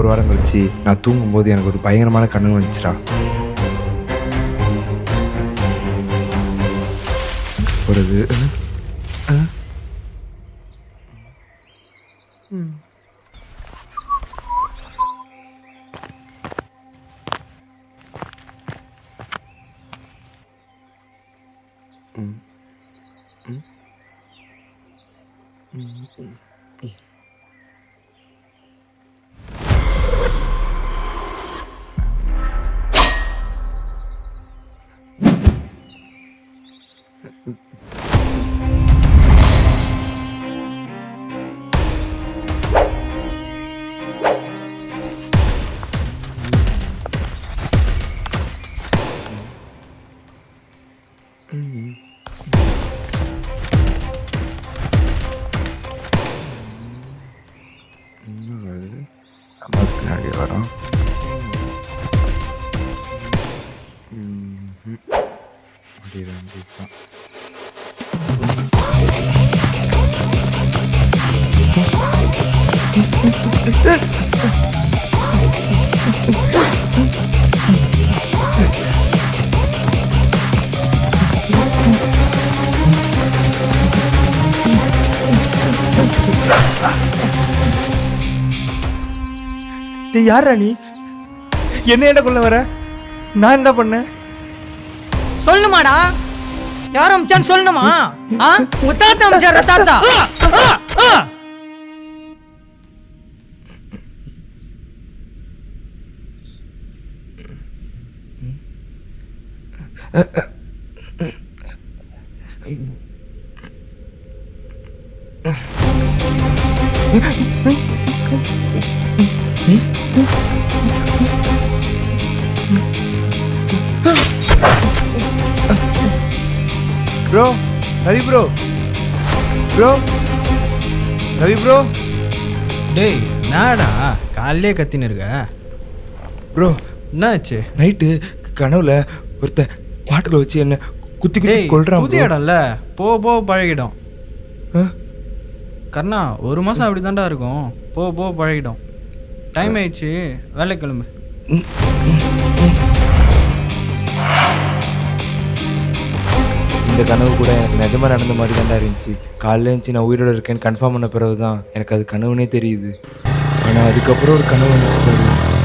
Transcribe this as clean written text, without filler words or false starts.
ஒரு வாரம் கழிச்சு நான் தூங்கும்போது எனக்கு ஒரு பயங்கரமான கனவு வந்துச்சுடா. ஒரு இது நம்ம பின்னாடி வரோம். அப்படி இருந்துச்சான். யாரா நீ? என்ன கொள்ள வர? நான் என்ன பண்ணேன்? சொல்லுமாடா, யார் அமிச்சான்னு சொல்லணுமா? உங்க தாத்தா அமிச்சார தாத்தா. Bro, Ravi bro, Ravi bro. டேய் நாடா காலையிலே கத்தின்னு இருக்க ப்ரோ, என்னாச்சு? நைட்டு கனவுல ஒருத்த வாட்டரில் வச்சு என்ன குத்தி குத்தி கொள்றான். புதிய இடம்ல போ பழகிடும். கர்ணா 1 மாதம் அப்படி தாண்டா இருக்கும். போ பழகிடும். டைம் ஆயிடுச்சு, வேலை கிளம்பு. இந்த கனவு கூட எனக்கு நிஜமாக நடந்த மாதிரி தாண்டா இருந்துச்சு. காலையில் இருந்துச்சு நான் உயிரோடு இருக்கேன்னு கன்ஃபார்ம் பண்ண பிறகு தான் எனக்கு அது கனவுனே தெரியுது. ஆனால் அதுக்கப்புறம் ஒரு கனவு வந்துச்சு பாரு.